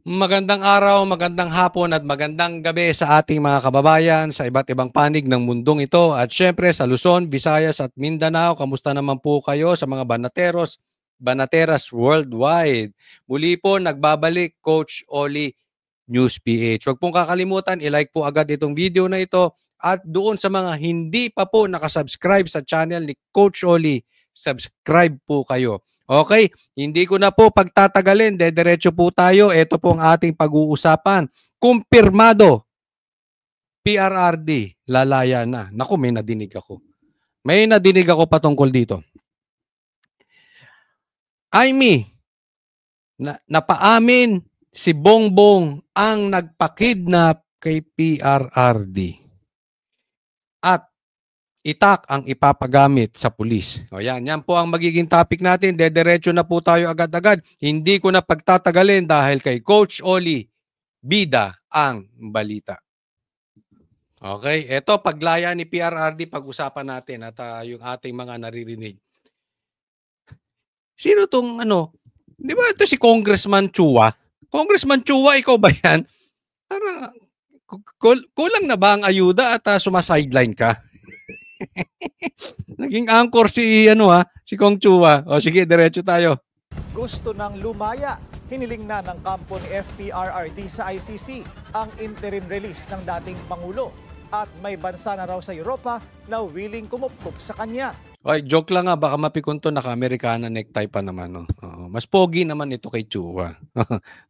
Magandang araw, magandang hapon at magandang gabi sa ating mga kababayan sa iba't ibang panig ng mundong ito at syempre sa Luzon, Visayas at Mindanao. Kamusta naman po kayo sa mga banateros, banateras worldwide? Muli po nagbabalik Coach Oli News PH. Huwag pong kakalimutan, i-like po agad itong video na ito at doon sa mga hindi pa po nakasubscribe sa channel ni Coach Oli, subscribe po kayo. Okay, hindi ko na po pagtatagalin, dediretso po tayo. Ito po ang ating pag-uusapan. Kumpirmado, PRRD, lalaya na. Naku, may nadinig ako. May nadinig ako patungkol dito. Aimee, napaamin si Bongbong ang nagpakidnap kay PRRD. At itak ang ipapagamit sa pulis. O yan po ang magiging topic natin. Dediretso na po tayo agad-agad. Hindi ko na pagtatagalin dahil kay Coach Oli, bida ang balita. Okay, eto paglaya ni PRRD, pag-usapan natin at yung ating mga naririnig. Sino tong di ba ito si Congressman Chua? Congressman Chua, ikaw ba yan? Parang kulang na ba ang ayuda at sumasideline ka? Naging anchor si si Kong Chua. O sige, diretso tayo. Gusto ng lumaya. Hiniling na ng kampo ni FPRRD sa ICC ang interim release ng dating Pangulo. At may bansa na raw sa Europa na willing kumupkup sa kanya. Oy, joke lang baka mapikunto naka-Amerikana necktie pa naman. No? Mas pogi naman ito kay Chua.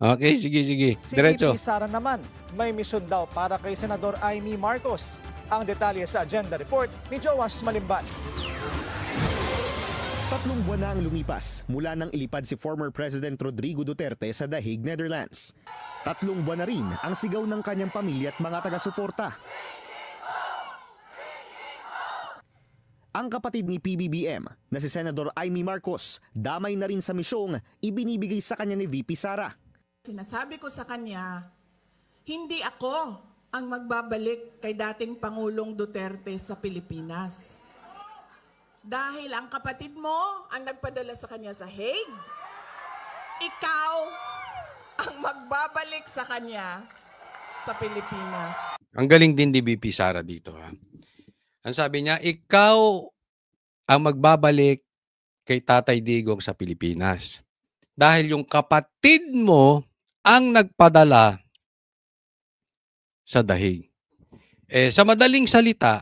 Okay, sige. Diretso. Si VP Sara naman, may misyon daw para kay Senador Aimee Marcos. Ang detalye sa agenda report ni Joash Malimban. 3 buwan na ang lumipas mula nang ilipad si former President Rodrigo Duterte sa The Hague, Netherlands. 3 buwan na rin ang sigaw ng kanyang pamilya at mga taga-suporta. Ang kapatid ni PBBM na si Senador Aimee Marcos damay na rin sa misyong ibinibigay sa kanya ni VP Sara. Sinasabi ko sa kanya, hindi ako ang magbabalik kay dating Pangulong Duterte sa Pilipinas. Dahil ang kapatid mo ang nagpadala sa kanya sa Hague, ikaw ang magbabalik sa kanya sa Pilipinas. Ang galing din ni VP Sara dito. Ang sabi niya, ikaw ang magbabalik kay Tatay Digong sa Pilipinas. Dahil yung kapatid mo ang nagpadala sa dahig. Sa madaling salita,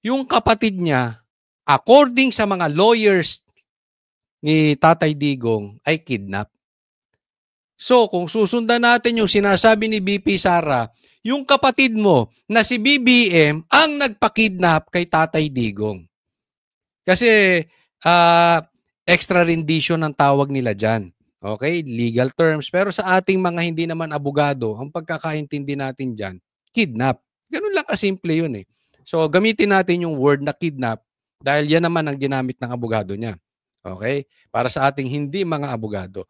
yung kapatid niya, according sa mga lawyers ni Tatay Digong, ay kidnap. So, kung susundan natin yung sinasabi ni VP Sara, yung kapatid mo na si BBM ang nagpakidnap kay Tatay Digong. Kasi extra rendition ang tawag nila dyan. Okay? Legal terms. Pero sa ating mga hindi naman abogado, ang pagkakaintindi natin dyan, kidnap. Ganun lang kasimple yun eh. So, gamitin natin yung word na kidnap dahil yan naman ang ginamit ng abogado niya. Okay? Para sa ating hindi mga abogado.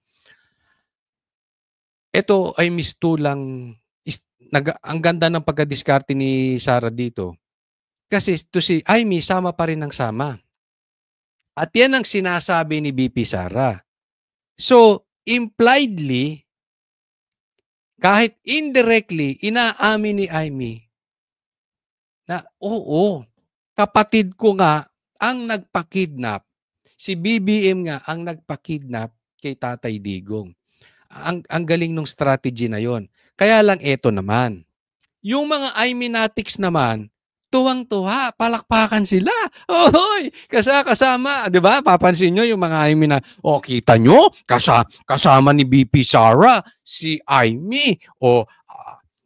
Ito ay mistulang, ang ganda ng pagkadiskarte ni Sara dito. Kasi to si Aimee, sama pa rin ng sama. At yan ang sinasabi ni VP Sara. So, impliedly, kahit indirectly, inaamin ni Aimee na oo, kapatid ko nga ang nagpakidnap. Si BBM nga ang nagpakidnap kay Tatay Digong. Ang galing ng strategy na yon. Kaya lang eto naman. Yung mga Aimenatics naman, tuwang-tuwa, palakpakan sila. Ohoy, kasama, 'di ba? Papansin nyo yung mga Aimee na, kita nyo, kasama ni VP Sara, si Aimee.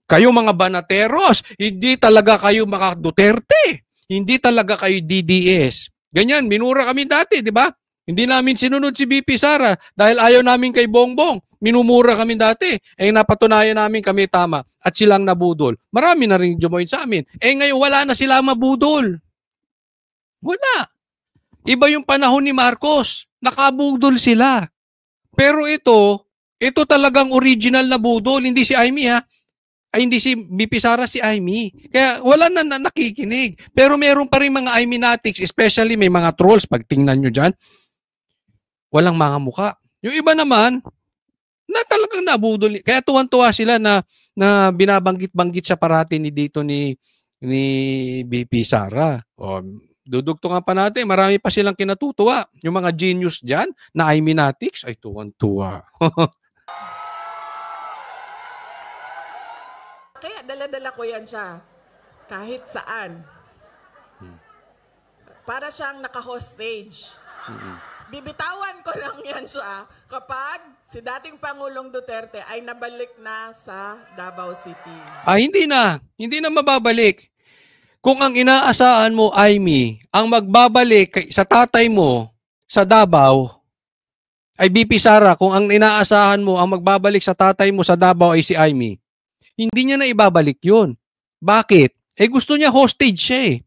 Kayo mga banateros, hindi talaga kayo mga Duterte. Hindi talaga kayo DDS. Ganyan, minura kami dati, 'di ba? Hindi namin sinunod si VP Sara dahil ayaw namin kay Bongbong. Minumura kami dati. Napatunayan namin kami tama at silang nabudol. Marami na rin jumoin sa amin. Ngayon wala na sila mabudol. Wala. Iba yung panahon ni Marcos. Nakabudol sila. Pero ito talagang original na budol. Hindi si Aimee hindi si VP Sara, si Aimee. Kaya wala na nakikinig. Pero meron pa rin mga Aimenatics, especially may mga trolls, pag tingnan nyo dyan, walang mga muka. Yung iba naman, Na talagang nabudol. Kaya tuwan-tuwa sila na binabanggit-banggit siya parati ni BP Sara. O, dudugtungan pa natin, marami pa silang kinatutuwa. Yung mga genius dyan na Iminatics ay tuwan-tuwa. Kaya dala-dala ko yan siya kahit saan. Para siyang naka-hostage. Bibitawan ko lang yan siya kapag si dating Pangulong Duterte ay nabalik na sa Davao City. Hindi na. Hindi na mababalik. Kung ang inaasahan mo, Aimee, ang magbabalik sa tatay mo sa Davao, ay BP Sara, kung ang inaasahan mo, ang magbabalik sa tatay mo sa Davao ay si Aimee, hindi niya na ibabalik yun. Bakit? Gusto niya hostage siya eh.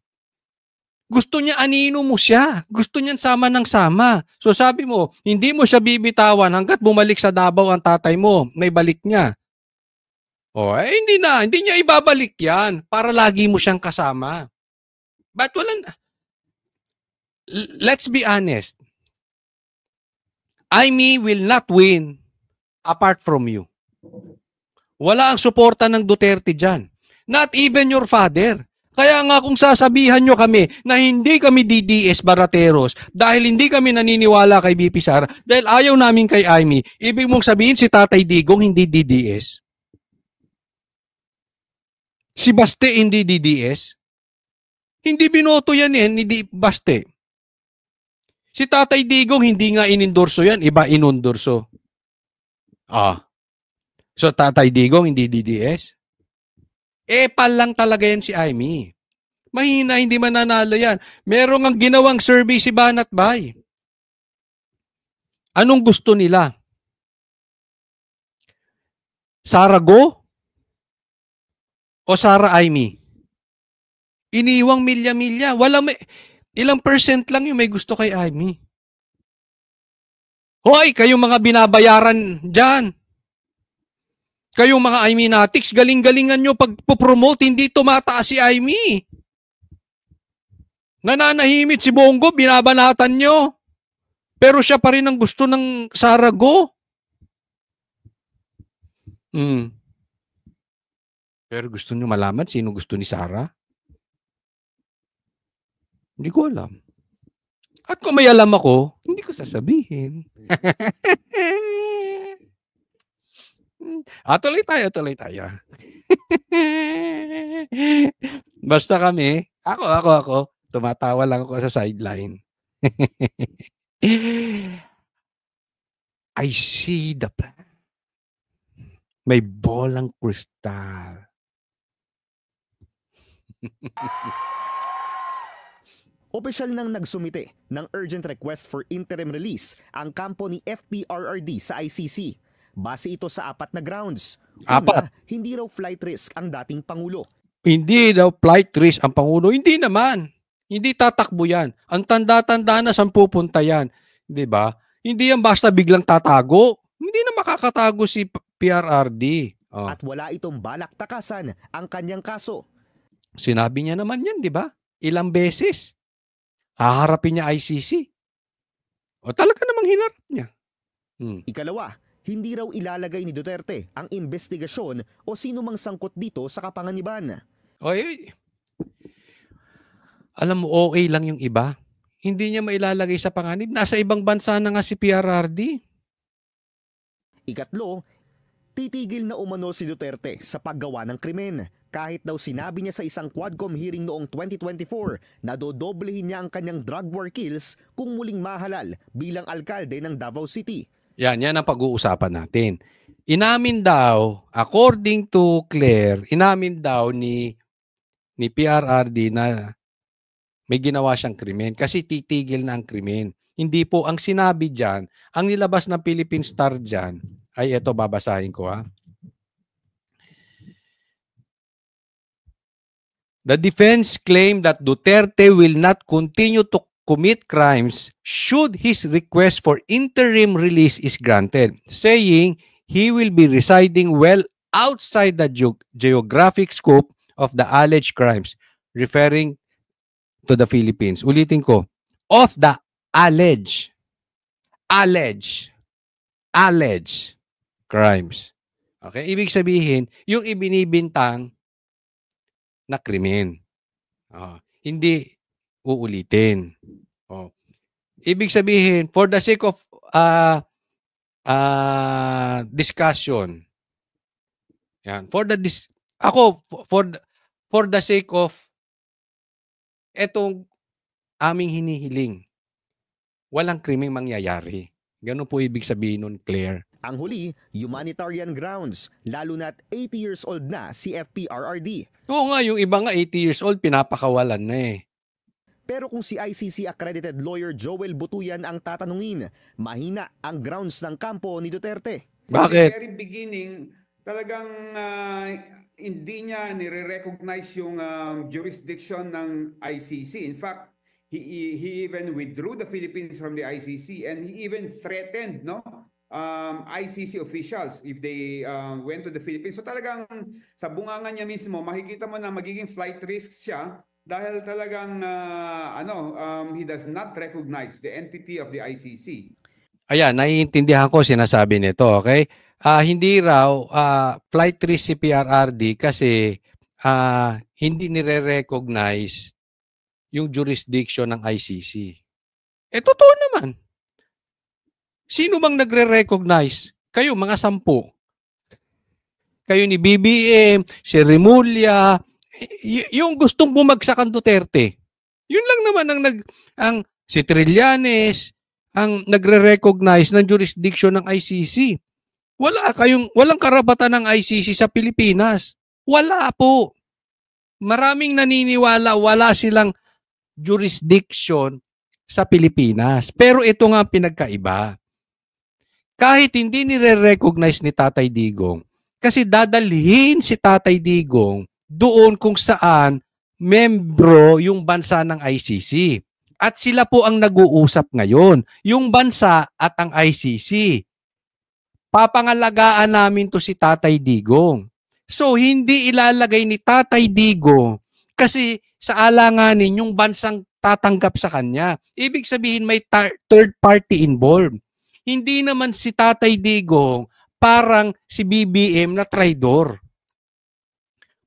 Gusto niya anino mo siya. Gusto niya sama ng sama. So sabi mo, hindi mo siya bibitawan hanggat bumalik sa Davao ang tatay mo. May balik niya. Hindi na. Hindi niya ibabalik yan para lagi mo siyang kasama. But let's be honest. Aimee will not win apart from you. Wala ang suporta ng Duterte dyan. Not even your father. Kaya nga kung sasabihan nyo kami na hindi kami DDS barateros dahil hindi kami naniniwala kay BP Sara, dahil ayaw namin kay Aimee, ibig mong sabihin si Tatay Digong hindi DDS? Si Baste hindi DDS? Hindi binoto yan ni Baste. Si Tatay Digong hindi nga inendorso yan, iba inundorso. So Tatay Digong hindi DDS? Pal lang talaga yan si Aimee. Mahina, hindi mananalo yan. Merong ang ginawang survey si Banat Bay. Anong gusto nila? Sara Go? O Sara Aimee? Iniwang milya-milya. Ilang percent lang yung may gusto kay Aimee. Hoy, kayong mga binabayaran dyan. Kayong mga Iminatics, galing-galingan nyo pag-promote, hindi tumataas si Aimee. Nananahimit si Bongo, binabanatan nyo. Pero siya pa rin ang gusto ng Sara Go. Pero gusto nyo malaman sino gusto ni Sara? Hindi ko alam. At kung may alam ako, hindi ko sasabihin. Tuloy tayo. Basta kami, ako, tumatawa lang ako sa sideline. I see the plan. May bolang kristal. Opisyal nang nagsumite ng urgent request for interim release ang kampo ni FPRRD sa ICC. Base ito sa 4 na grounds. Una, hindi raw flight risk ang dating Pangulo. Hindi daw flight risk ang Pangulo. Hindi naman. Hindi tatakbo yan. Ang tanda-tanda na saan pupunta yan. Diba? Hindi yan basta biglang tatago. Hindi na makakatago si PRRD. At wala itong balak takasan ang kanyang kaso. Sinabi niya naman yan, di ba? Ilang beses. Haharapin niya ICC. Talaga namang hinarap niya. Ikalawa, hindi raw ilalagay ni Duterte ang investigasyon o sino mang sangkot dito sa kapanganiban. Alam mo, okay lang yung iba. Hindi niya mailalagay sa panganib. Nasa ibang bansa na nga si PRRD. Ikatlo, titigil na umano si Duterte sa paggawa ng krimen. Kahit daw sinabi niya sa isang Quadcom hearing noong 2024 na dodoblehin niya ang kanyang drug war kills kung muling mahalal bilang alkalde ng Davao City. Yan ang pag-uusapan natin. Inamin daw, according to Claire, inamin daw ni PRRD na may ginawa siyang krimen kasi titigil na ang krimen. Hindi po ang sinabi dyan, ang nilabas ng Philippine Star dyan, ay eto babasahin ko ha. The defense claimed that Duterte will not continue to commit crimes should his request for interim release is granted, saying he will be residing well outside the geographic scope of the alleged crimes, referring to the Philippines. Ulitin ko, of the alleged crimes. Okay? Ibig sabihin, yung ibinibintang na krimen. Hindi uulitin. Ibig sabihin, for the sake of discussion, yan, for the sake of etong aming hinihiling, walang krimeng mangyayari. Ganun po ibig sabihin nun, Claire. Ang huli, humanitarian grounds, lalo na't 80 years old na si FPRRD. Oo nga, yung iba nga 80 years old, pinapakawalan na eh. Pero kung si ICC accredited lawyer Joel Butuyan ang tatanungin, mahina ang grounds ng kampo ni Duterte. Bakit? At the very beginning, talagang hindi niya nire-recognize yung jurisdiction ng ICC. In fact, he even withdrew the Philippines from the ICC, and he even threatened ICC officials if they went to the Philippines. So talagang sa bunganga niya mismo, makikita mo na magiging flight risk siya dahil talagang he does not recognize the entity of the ICC. Ayan, naiintindihan ko sinasabi nito, okay? Hindi raw flight risk si PRRD kasi hindi nire-recognize yung jurisdiction ng ICC. Totoo naman. Sino bang nagre-recognize? Kayo, mga 10. Kayo ni BBM, si Remulla, yung gustong bumagsak ang Duterte. Yun lang naman ang si Trillanes ang nagre-recognize ng jurisdiction ng ICC. Walang karapatan ng ICC sa Pilipinas. Wala po. Maraming naniniwala wala silang jurisdiction sa Pilipinas. Pero ito nga ang pinagkaiba. Kahit hindi nire-recognize ni Tatay Digong, kasi dadalhin si Tatay Digong doon kung saan membro yung bansa ng ICC. At sila po ang nag-uusap ngayon, yung bansa at ang ICC. Papangalagaan namin to si Tatay Digong. So, hindi ilalagay ni Tatay Digong kasi sa alanganin yung bansang tatanggap sa kanya. Ibig sabihin may third party involved. Hindi naman si Tatay Digong parang si BBM na traidor.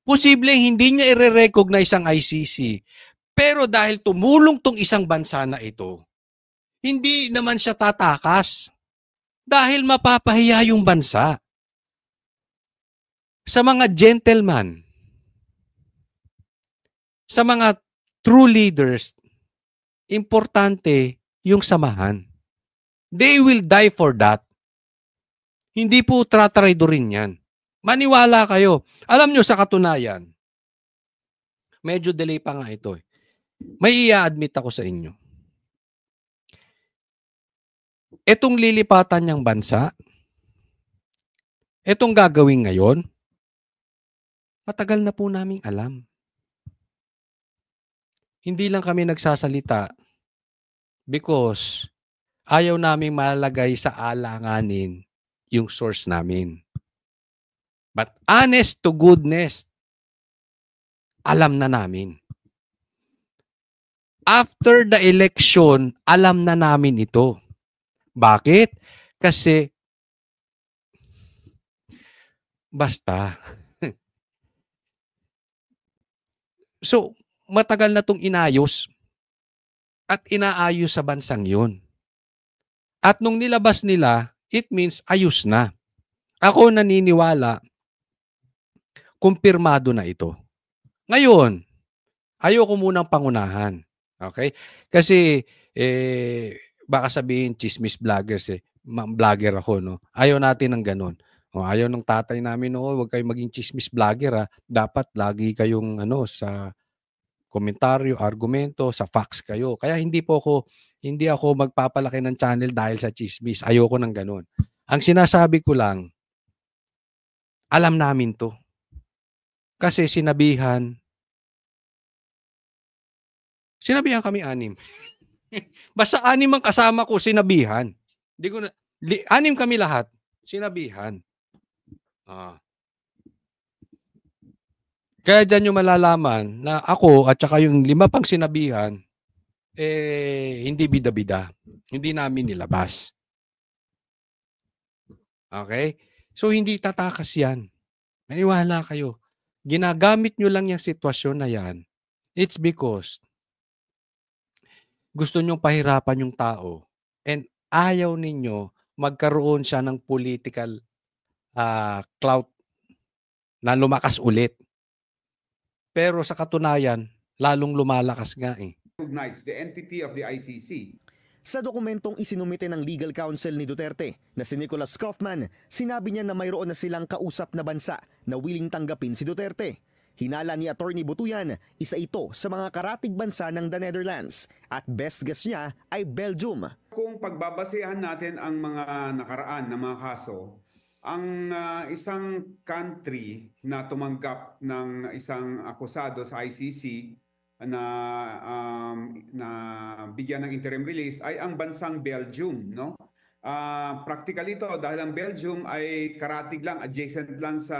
Posibleng hindi niya i-recognize ang ICC. Pero dahil tumulong tong isang bansa na ito, hindi naman siya tatakas. Dahil mapapahiya yung bansa. Sa mga gentleman, sa mga true leaders, importante yung samahan. They will die for that. Hindi po tratraidorin yan. Maniwala kayo. Alam nyo sa katunayan, medyo delay pa nga ito. May i-admit ako sa inyo. Etong lilipatan niyang bansa, etong gagawin ngayon, matagal na po naming alam. Hindi lang kami nagsasalita because ayaw naming malagay sa alanganin yung source namin. But honest to goodness, alam na namin. After the election, alam na namin ito. Bakit? Kasi basta. So, matagal na itong inayos at inaayos sa bansang yun. At nung nilabas nila, it means ayos na. Ako naniniwala, kumpirmado na ito. Ngayon, ayoko munang pangunahan. Okay? Kasi, baka sabihin, chismis vloggers vlogger ako, no? Ayaw natin ng ganun. Ayaw ng tatay namin, no? Huwag kayong maging chismis vlogger, ha? Dapat lagi kayong, sa komentaryo, argumento, sa facts kayo. Kaya hindi ako magpapalaki ng channel dahil sa chismis. Ayoko ng ganun. Ang sinasabi ko lang, alam namin to. Kasi sinabihan kami 6. Basta 6 ang kasama ko, sinabihan. Hindi ko na, 6 kami lahat, sinabihan. Kaya dyan nyo malalaman na ako at saka yung 5 pang sinabihan, hindi bida-bida. Hindi namin nilabas. Okay? So, hindi tatakas yan. Maniwala kayo. Ginagamit nyo lang yung sitwasyon na yan. It's because gusto nyong pahirapan yung tao and ayaw ninyo magkaroon siya ng political clout na lumakas ulit. Pero sa katunayan, lalong lumalakas nga eh. Recognize the entity of the ICC. Sa dokumentong isinumite ng legal counsel ni Duterte na si Nicholas Kaufman, sinabi niya na mayroon na silang kausap na bansa na willing tanggapin si Duterte. Hinala ni Attorney Butuyan, isa ito sa mga karatig bansa ng the Netherlands at best guess niya ay Belgium. Kung pagbabasehan natin ang mga nakaraan na mga kaso, ang isang country na tumanggap ng isang akusado sa ICC na bigyan ng interim release ay ang bansang Belgium, no? Practically ito dahil ang Belgium ay karatig lang, adjacent lang sa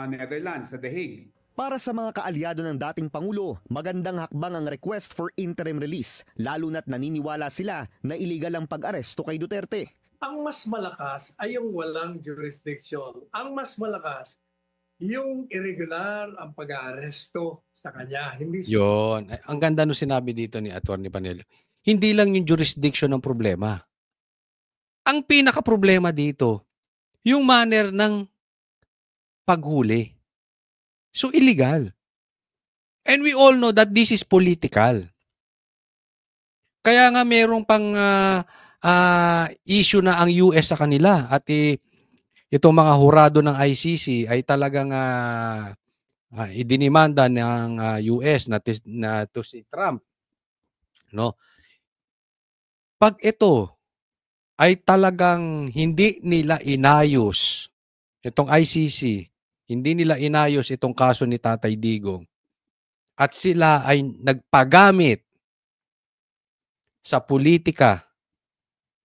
Netherlands, sa The Hague. Para sa mga kaalyado ng dating Pangulo, magandang hakbang ang request for interim release, lalo na't naniniwala sila na iligal ang pag-aresto kay Duterte. Ang mas malakas ay yung walang jurisdiction. Ang mas malakas, yung irregular ang pag-aaresto sa kanya. Hindi Yun. Ang ganda nung sinabi dito ni Atty. Panelo. Hindi lang yung jurisdiction ang problema. Ang pinaka-problema dito, yung manner ng paghuli. So, illegal. And we all know that this is political. Kaya nga merong pang issue na ang US sa kanila at itong mga hurado ng ICC ay talagang idinimanda ng US na to si Trump. No? Pag ito ay talagang hindi nila inayos itong ICC, hindi nila inayos itong kaso ni Tatay Digong at sila ay nagpagamit sa politika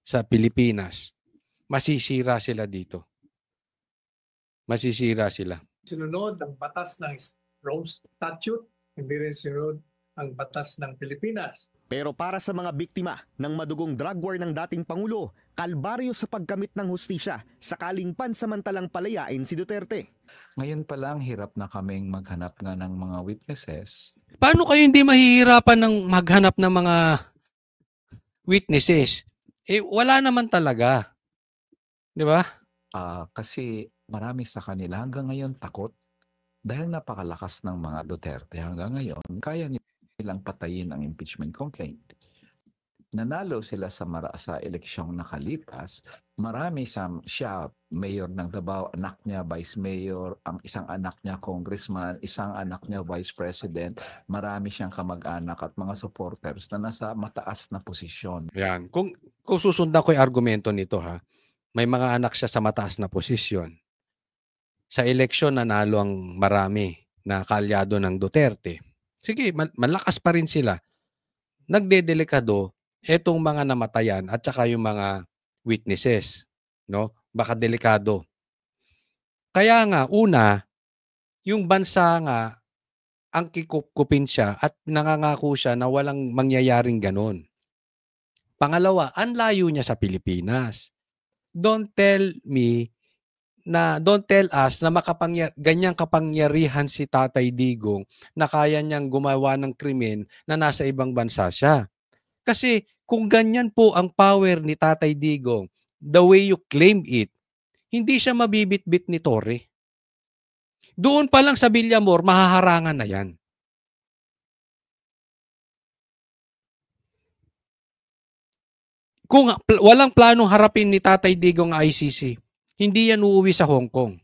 sa Pilipinas, masisira sila dito. Masisira sila. sinunod ang batas ng Rome Statute, hindi rin sinunod ang batas ng Pilipinas. Pero para sa mga biktima ng madugong drug war ng dating Pangulo, kalbaryo sa pagkamit ng hustisya sakaling pansamantalang palayain si Duterte. Ngayon pa lang hirap na kaming maghanap nga ng mga witnesses. Paano kayo hindi mahihirapan ng maghanap ng mga witnesses? Wala naman talaga. Di ba? Kasi marami sa kanila hanggang ngayon takot dahil napakalakas ng mga Duterte hanggang ngayon. Kaya nilang patayin ang impeachment complaint. Nanalo sila sa eleksyong nakalipas, marami siya, mayor ng Davao, anak niya vice mayor, ang isang anak niya congressman, isang anak niya vice president, marami siyang kamag-anak at mga supporters na nasa mataas na posisyon. Yan. Kung susundan ko yung argumento nito may mga anak siya sa mataas na posisyon. Sa eleksyon nanalo ang marami na kaalyado ng Duterte. Sige, malakas pa rin sila. Nagdedelikado etong mga namatayan at saka yung mga witnesses, no? Baka delikado. Kaya nga, una, yung bansa nga, ang kikupkupin siya at nangangako siya na walang mangyayaring ganon. Pangalawa, ang layo niya sa Pilipinas. Don't tell us na ganyang kapangyarihan si Tatay Digong na kaya niyang gumawa ng krimen na nasa ibang bansa siya. Kasi kung ganyan po ang power ni Tatay Digong, the way you claim it, hindi siya mabibitbit ni Torre. Doon pa lang sa Villamor, mahaharangan na yan. Kung walang planong harapin ni Tatay Digong ang ICC, hindi yan uuwi sa Hong Kong.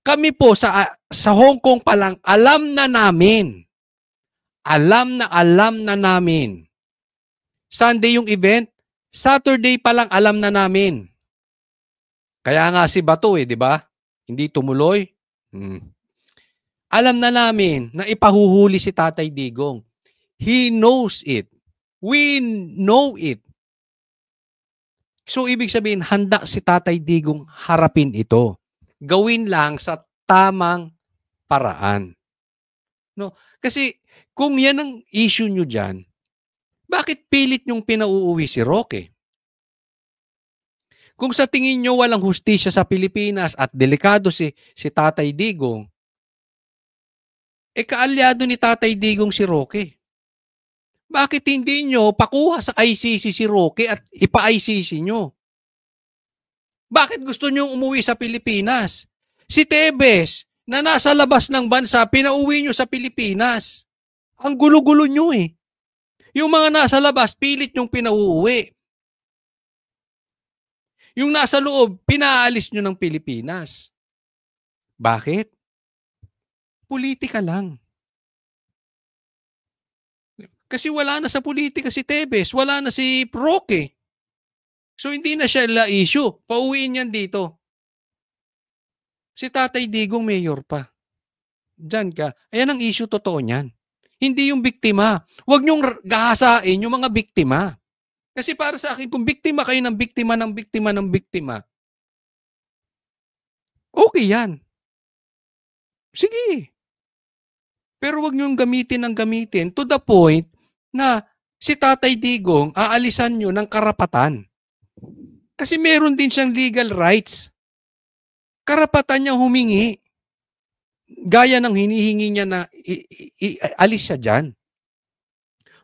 Kami po sa Hong Kong pa lang, alam na namin. Alam na namin. Sunday yung event, Saturday pa lang alam na namin. Kaya nga si Bato di ba? Hindi tumuloy. Alam na namin na ipahuhuli si Tatay Digong. He knows it. We know it. So ibig sabihin, handa si Tatay Digong harapin ito. Gawin lang sa tamang paraan. No? Kasi kung yan ang issue nyo dyan, bakit pilit yung pinauuwi si Roque? Kung sa tingin nyo walang hustisya sa Pilipinas at delikado si Tatay Digong, kaalyado ni Tatay Digong si Roque. Bakit hindi nyo pakuha sa ICC si Roque at ipa-ICC nyo? Bakit gusto nyo umuwi sa Pilipinas? Si Tebes, na nasa labas ng bansa, pinauwi nyo sa Pilipinas. Ang gulo-gulo nyo eh. Yung mga nasa labas, pilit nyong pinauuwi. Yung nasa loob, pinaalis nyo ng Pilipinas. Bakit? Politika lang. Kasi wala na sa politika si Tebes, wala na si Roque. So hindi na siya issue. Pauwiin yan dito. Si Tatay Digong mayor pa. Diyan ka. Ayan ang issue totoo niyan. Hindi yung biktima. Huwag niyong gahasain yung mga biktima. Kasi para sa akin, kung biktima kayo ng biktima ng biktima ng biktima, okay yan. Sige. Pero huwag niyong gamitin ng gamitin to the point na si Tatay Digong aalisan niyo ng karapatan. Kasi meron din siyang legal rights. Karapatan niya humingi. Gaya ng hinihingi niya na alis siya dyan.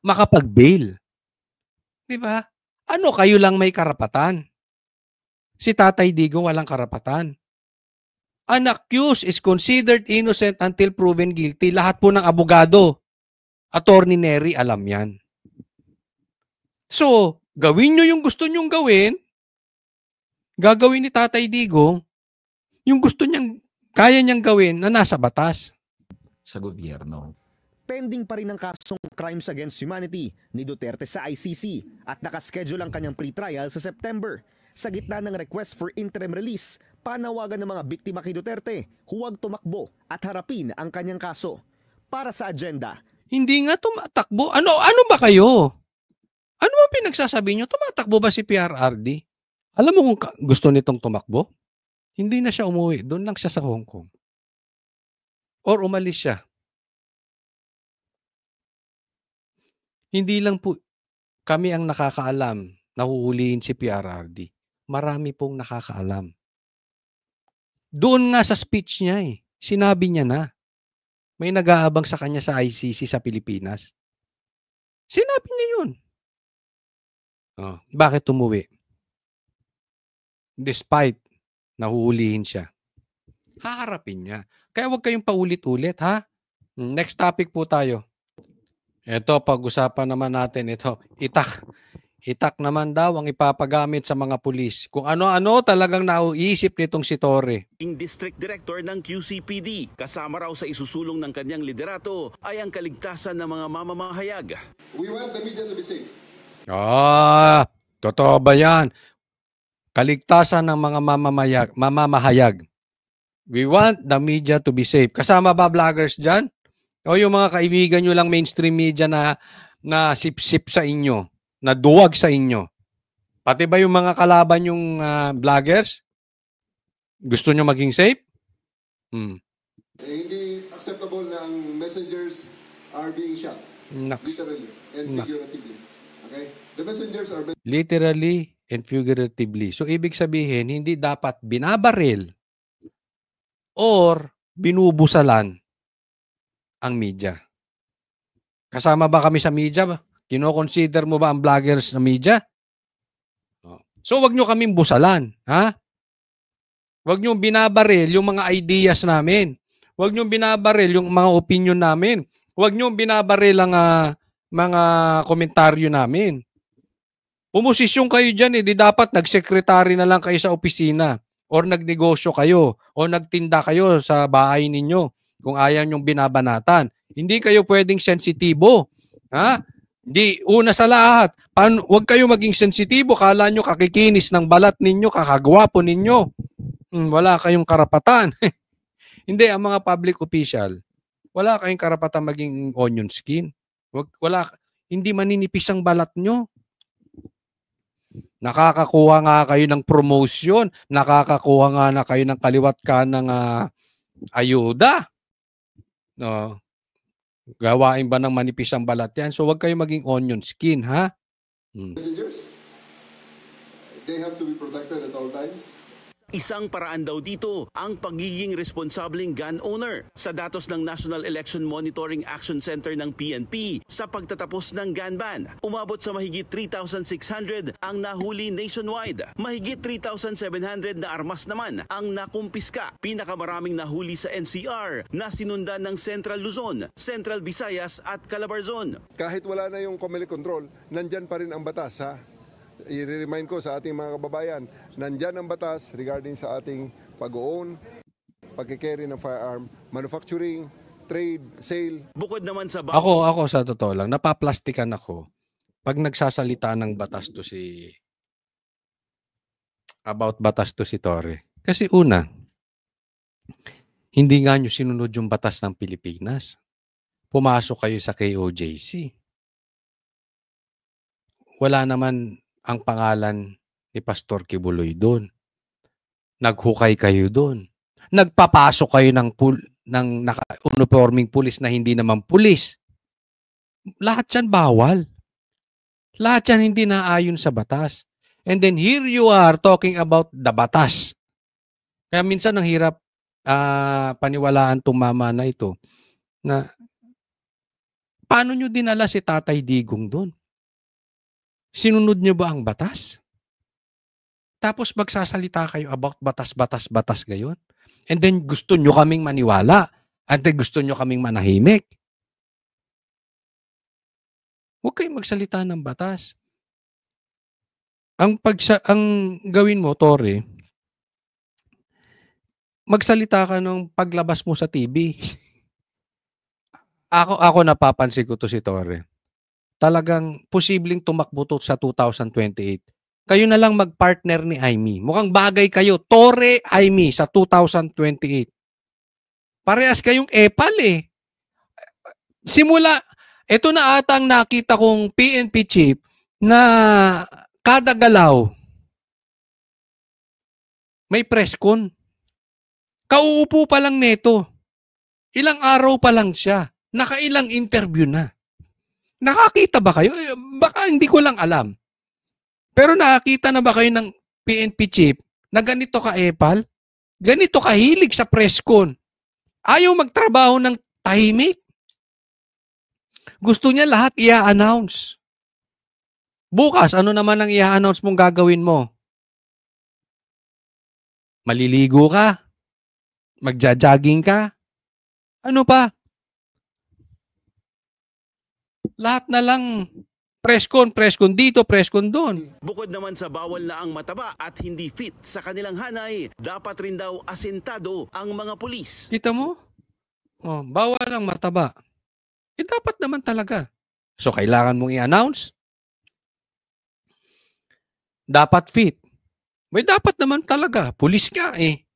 Makapag-bail. Diba? Ano, kayo lang may karapatan? Si Tatay Digong walang karapatan. An accused is considered innocent until proven guilty. Lahat po ng abogado, Attorney Nery, alam yan. So, gawin nyo yung gusto nyong gawin, gagawin ni Tatay Digong, yung gusto niyang, kaya niyang gawin na nasa batas. Sa gobyerno. Pending pa rin ang kasong Crimes Against Humanity ni Duterte sa ICC at nakaschedule ang kanyang pre-trial sa September. Sa gitna ng request for interim release, panawagan ng mga biktima kay Duterte, huwag tumakbo at harapin ang kanyang kaso. Para sa agenda, hindi nga tumatakbo. Ano ba kayo? Ano ba pinagsasabi nyo? Tumatakbo ba si PRRD? Alam mo kung gusto nitong tumakbo? Hindi na siya umuwi. Doon lang siya sa Hong Kong. Or umalis siya. Hindi lang po kami ang nakakaalam na huhulihin si PRRD. Marami pong nakakaalam. Doon nga sa speech niya sinabi niya na may nag-aabang sa kanya sa ICC sa Pilipinas. Sinabi niya yun. Oh, bakit umuwi? Despite nahuhulihin siya. Haharapin niya. Kaya huwag kayong paulit-ulit, ha? Next topic po tayo. Ito, pag-usapan naman natin ito. Itak. Itak naman daw ang ipapagamit sa mga pulis. Kung ano-ano talagang nauisip nitong si Torre. District Director ng QCPD. Kasama raw sa isusulong ng kanyang liderato ay ang kaligtasan ng mga mamamahayag. We want the media to be safe. Totoo ba yan? Kaligtasan ng mga mamamahayag. We want the media to be safe. Kasama ba vloggers dyan? O yung mga kaibigan nyo lang mainstream media na sip-sip sa inyo, na duwag sa inyo? Pati ba yung mga kalaban yung vloggers? Gusto nyo maging safe? Hindi acceptable na ang messengers are being shot. Literally and figuratively. Okay? The messengers are literally and figuratively. So, ibig sabihin, hindi dapat binabaril or binubusalan ang media. Kasama ba kami sa media? Kino-consider mo ba ang vloggers na media? So, wag nyo kaming busalan. Ha? Wag nyo binabaril yung mga ideas namin. Wag nyo binabaril yung mga opinion namin. Wag nyo binabaril ang mga komentaryo namin. Pumosisyon kayo dyan, di dapat nagsekretary na lang kayo sa opisina or nagnegosyo kayo o nagtinda kayo sa bahay ninyo kung ayaw nyong binabanatan. Hindi kayo pwedeng sensitibo. Ha? Di, una sa lahat, huwag kayo maging sensitibo. Kala nyo kakikinis ng balat ninyo, kakagwapo ninyo. Wala kayong karapatan. Hindi, ang mga public official, wala kayong karapatan maging onion skin. Hindi maninipis ang balat nyo. Nakakakuha nga kayo ng promotion, nakakakuha nga na kayo ng kaliwat ka ng ayuda. No. Gawain ba ng manipis ang balat yan? So, wag kayo maging onion skin, ha? messengers. they have to be protected at all times. Isang paraan daw dito ang pagiging responsableng gun owner. Sa datos ng National Election Monitoring Action Center ng PNP, sa pagtatapos ng gun ban, umabot sa mahigit 3,600 ang nahuli nationwide. Mahigit 3,700 na armas naman ang nakumpiska. Pinakamaraming nahuli sa NCR na sinundan ng Central Luzon, Central Visayas at Calabarzon. Kahit wala na yung Comelec control, nandyan pa rin ang batas, ha? I-remind ko sa ating mga kababayan, nandyan ang batas regarding sa ating pag-own, pagkikerry ng firearm, manufacturing, trade, sale. Bukod naman sa Ako sa totoo lang, napaplastikan ako pag nagsasalita ng batas to si Torre. Kasi una, hindi nga nyo sinunod yung batas ng Pilipinas. Pumasok kayo sa KOJC. Wala naman ang pangalan ni Pastor Kibuloy doon. Naghukay kayo doon. Nagpapasok kayo ng naka-uniforming pulis na hindi naman pulis. Lahat yan bawal. Lahat yan hindi naayon sa batas. And then here you are talking about the batas. Kaya minsan ang hirap paniwalaan itong mama na ito na paano nyo dinala si Tatay Digong doon? Sinunod nyo ba ang batas? Tapos magsasalita kayo about batas gayon. And then gusto nyo kaming maniwala. At then gusto nyo kaming manahimik. Huwag kayong magsalita ng batas. Ang gawin mo, Torre, magsalita ka nung paglabas mo sa TV. Ako napapansin ko to si Torre. Talagang posibleng tumakbo to sa 2028. Kayo na lang mag-partner ni Aimee. Mukhang bagay kayo, Torre, Aimee, sa 2028. Parehas kayong epal eh. Ito na atang nakita kong PNP chief na kada galaw may press con. Kauupo pa lang neto. Ilang araw pa lang siya. Nakailang interview na. Nakakita ba kayo? Baka hindi ko lang alam. Pero nakakita na ba kayo ng PNP chief na ganito ka-epal? Ganito kahilig sa press con? Ayaw magtrabaho ng tahimik? Gusto niya lahat i-announce. Bukas, ano naman ang i-announce mong gagawin mo? Maliligo ka? Magja-jogging ka? Ano pa? Lahat na lang press con dito, press con doon. Bukod naman sa bawal na ang mataba at hindi fit sa kanilang hanay, dapat rin daw asintado ang mga pulis. Kita mo? Oh, bawal ang mataba. Dapat naman talaga. So, kailangan mong i-announce. Dapat fit. May dapat naman talaga. Pulis ka eh.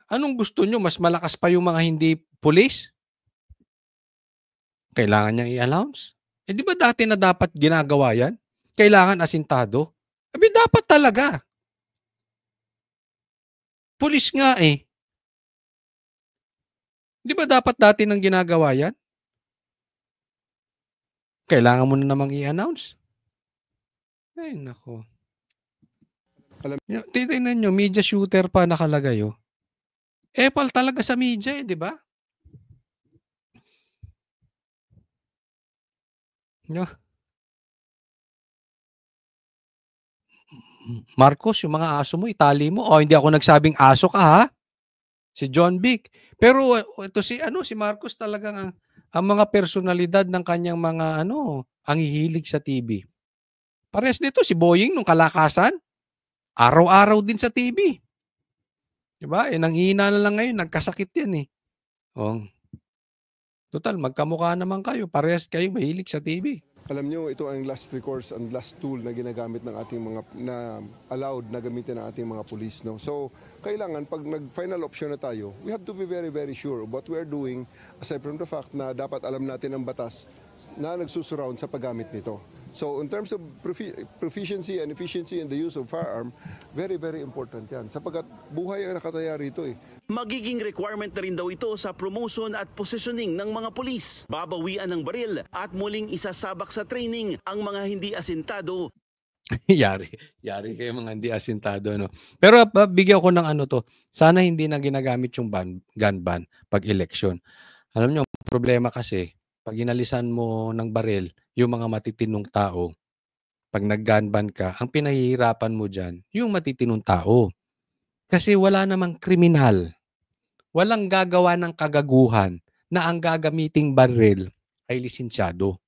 Anong gusto nyo? Mas malakas pa yung mga hindi pulis? Kailangan niyang i-announce? Di ba dati na dapat ginagawa yan? Kailangan asintado? Dapat talaga. Pulis nga eh. Di ba dapat dati nang ginagawa yan? Kailangan mo na namang i-announce? Ay, nako. Titignan nyo, media shooter pa nakalagay oh. Epal talaga sa media eh, di ba? Marcos, yung mga aso mo, itali mo. Hindi ako nagsabing aso ka ha. Si John Vic. Pero ito si Marcos talagang ang mga personalidad ng kanyang mga ang hihilig sa TV. Parehas nito si Boying nung kalakasan. Araw-araw din sa TV. Diba? Nanghihina na lang ngayon, nagkasakit yan eh. Total, magkamukha naman kayo. Parehas kayo mahilig sa TV. Alam nyo, ito ang last recourse and last tool na ginagamit ng ating na allowed na gamitin ng ating mga pulis. No? So, kailangan pag nag-final option na tayo, we have to be very, very sure of what we are doing aside from the fact na dapat alam natin ang batas na nagsusurround sa paggamit nito. So, in terms of proficiency and efficiency in the use of firearm, very, very important yan. Sapagkat buhay ang nakataya rito eh. Magiging requirement na rin daw ito sa promotion at positioning ng mga pulis. Babawian ng baril at muling isasabak sa training ang mga hindi asintado. Yari kayo mga hindi asintado, no? Pero bigyan ko ng ano to, sana hindi na ginagamit yung gun ban pag election. Alam niyo, problema kasi, pag inalisan mo ng baril yung mga matitinong tao, pag nag-gun ban ka, ang pinahihirapan mo dyan, yung matitinong tao. Kasi wala namang kriminal. Walang gagawa ng kagaguhan na ang gagamiting baril ay lisensyado.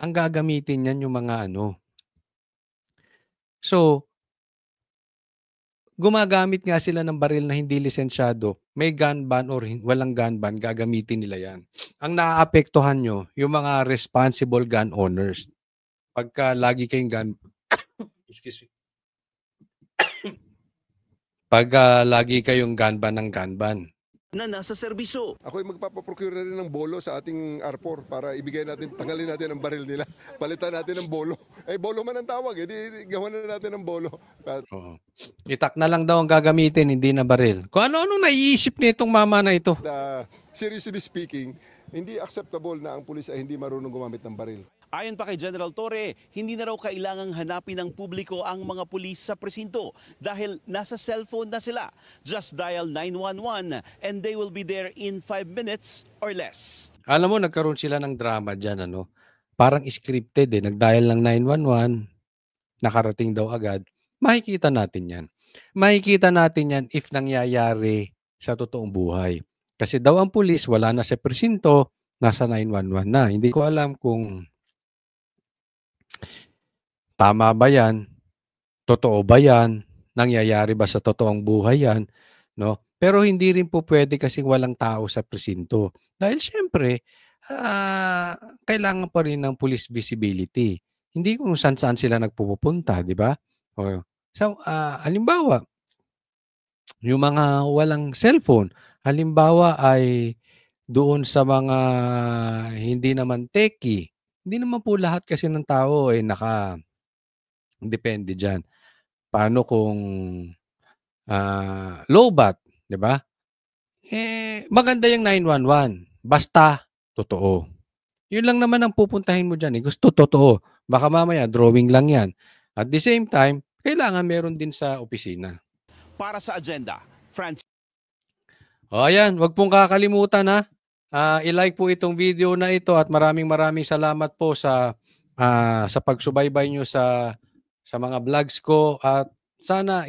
Ang gagamitin yan yung mga ano. So, gumagamit nga sila ng baril na hindi lisensyado, may gun ban or walang gun ban, gagamitin nila yan. Ang naaapektuhan nyo, yung mga responsible gun owners. Pagka lagi kayong gun... Excuse me. Pagka lagi kayong gun ban ng gun ban. Na nasa serbisyo. Ako ay magpapaprocure na rin ng bolo sa ating R4 para ibigay natin, tanggalin natin ang baril nila. Palitan natin ng bolo. Eh, bolo man ang tawag. Eh, gawan na natin ng bolo. Oo. Itak na lang daw ang gagamitin, hindi na baril. Kung ano-ano naiisip nitong mama na ito. Seriously speaking, hindi acceptable na ang pulis ay hindi marunong gumamit ng baril. Ayon pa kay General Torre, hindi na raw kailangang hanapin ng publiko ang mga pulis sa presinto dahil nasa cellphone na sila. Just dial 911 and they will be there in 5 minutes or less. Alam mo, nagkaroon sila ng drama dyan, ano? Parang scripted eh. Nag-dial lang 911, nakarating daw agad. Makikita natin yan. Makikita natin yan if nangyayari sa totoong buhay. Kasi daw ang pulis, wala na sa presinto, nasa 911 na. Hindi ko alam kung tama ba yan, totoo ba yan, nangyayari ba sa totoong buhay yan, no? Pero hindi rin po pwede kasing walang tao sa presinto. Dahil syempre, kailangan pa rin ng police visibility. Hindi kung saan-saan sila nagpupunta, di ba? So, halimbawa, yung mga walang cellphone, halimbawa ay doon sa mga hindi naman techie, hindi naman po lahat kasi ng tao ay depende dyan. Paano kung low bat, di ba? Eh, maganda yung 911. Basta, totoo. Yun lang naman ang pupuntahin mo dyan. Gusto totoo. Baka mamaya, drawing lang yan. At the same time, kailangan meron din sa opisina. Para sa agenda, Francis. O ayan, wag pong kakalimutan ha. I-like po itong video na ito at maraming salamat po sa pagsubaybay nyo sa mga vlogs ko at sana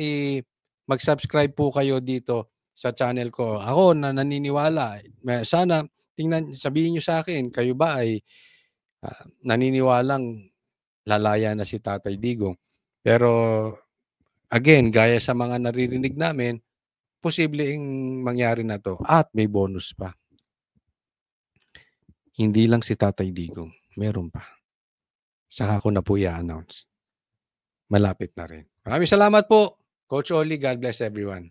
mag-subscribe po kayo dito sa channel ko. Ako na naniniwala, sana sabihin nyo sa akin, kayo ba ay naniniwalang lalaya na si Tatay Digong? Pero again, gaya sa mga naririnig namin, posibleng mangyari na to at may bonus pa. Hindi lang si Tatay Digong, meron pa. Saka ko na po i-announce. Malapit na rin. Maraming salamat po, Coach Oli. God bless everyone.